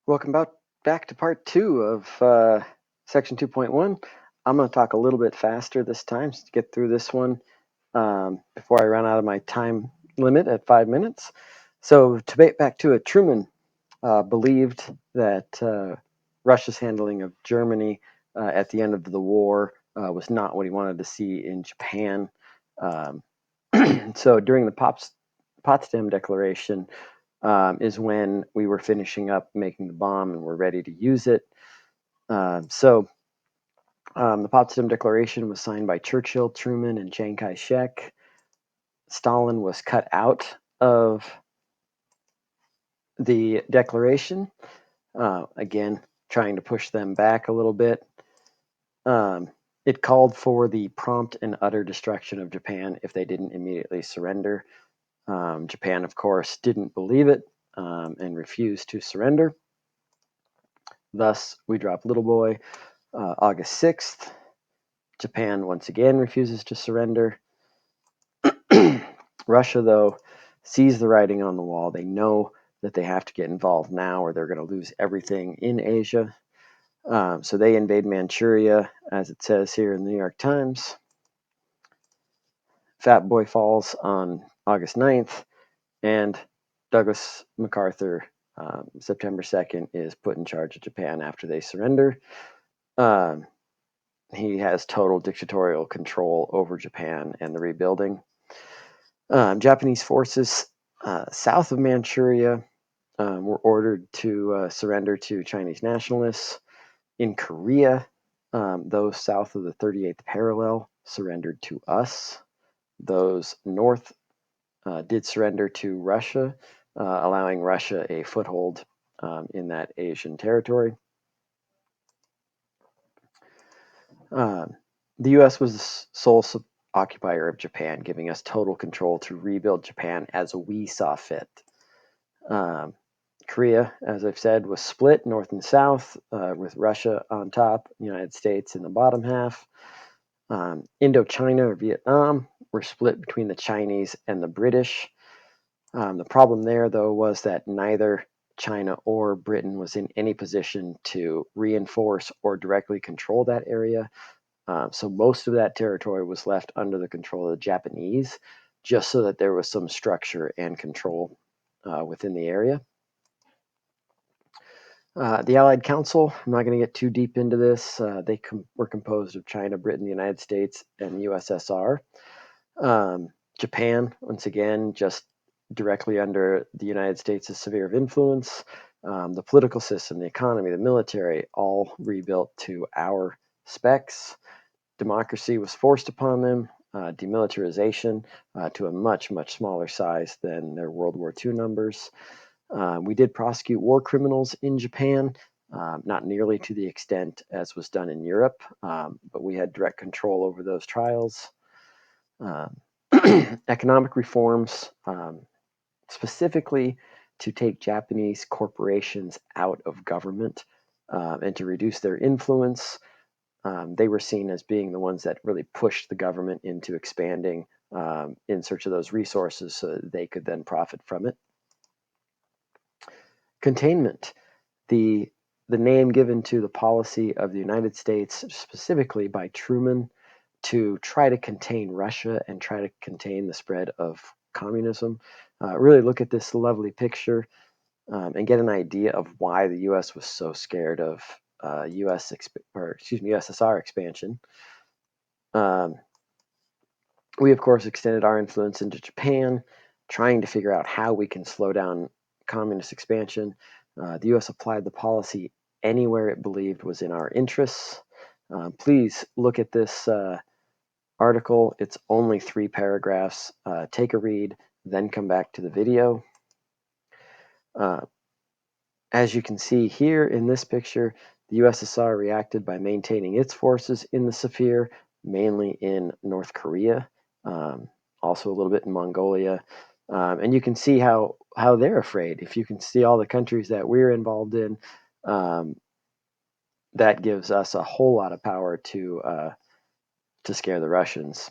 Welcome back to part 2 of section 2.1. I'm going to talk a little bit faster this time to get through this one before I run out of my time limit at 5 minutes. So to get back to it, Truman believed that Russia's handling of Germany at the end of the war was not what he wanted to see in Japan. So during the Potsdam Declaration, is when we were finishing up making the bomb and we're ready to use it. The Potsdam Declaration was signed by Churchill, Truman, and Chiang Kai-shek. Stalin was cut out of the declaration, again, trying to push them back a little bit. It called for the prompt and utter destruction of Japan if they didn't immediately surrender. Japan, of course, didn't believe it and refused to surrender. Thus, we drop Little Boy. August 6th, Japan once again refuses to surrender. Russia, though, sees the writing on the wall. They know that they have to get involved now or they're going to lose everything in Asia. So they invade Manchuria, as it says here in the New York Times. Fat Boy falls on August 9th, and Douglas MacArthur, September 2nd, is put in charge of Japan after they surrender. He has total dictatorial control over Japan and the rebuilding. Japanese forces south of Manchuria were ordered to surrender to Chinese nationalists. In Korea, those south of the 38th parallel surrendered to us. Those north did surrender to Russia, allowing Russia a foothold in that Asian territory. The U.S. was the sole occupier of Japan, giving us total control to rebuild Japan as we saw fit. Korea, as I've said, was split north and south, with Russia on top, the United States in the bottom half. Indochina, or Vietnam, were split between the Chinese and the British. The problem there, though, was that neither China or Britain was in any position to reinforce or directly control that area. So most of that territory was left under the control of the Japanese, just so that there was some structure and control within the area. The Allied Council, I'm not going to get too deep into this. They were composed of China, Britain, the United States, and the USSR. Japan, once again, just directly under the United States' sphere of influence. The political system, the economy, the military, all rebuilt to our specs. Democracy was forced upon them. Demilitarization to a much, much smaller size than their World War II numbers. We did prosecute war criminals in Japan, not nearly to the extent as was done in Europe, but we had direct control over those trials. Economic reforms, specifically to take Japanese corporations out of government and to reduce their influence. They were seen as being the ones that really pushed the government into expanding in search of those resources so that they could then profit from it. Containment, the name given to the policy of the United States, specifically by Truman, to try to contain Russia and try to contain the spread of communism. Really look at this lovely picture and get an idea of why the U.S. was so scared of USSR expansion. We, of course, extended our influence into Japan, trying to figure out how we can slow down communist expansion. The U.S. applied the policy anywhere it believed was in our interests. Please look at this article. It's only 3 paragraphs. Take a read, then come back to the video. As you can see here in this picture, the USSR reacted by maintaining its forces in the sphere, mainly in North Korea, also a little bit in Mongolia. And you can see how they're afraid. If you can see all the countries that we're involved in, that gives us a whole lot of power to scare the Russians.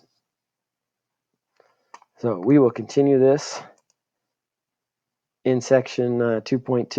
So we will continue this in section 2.2.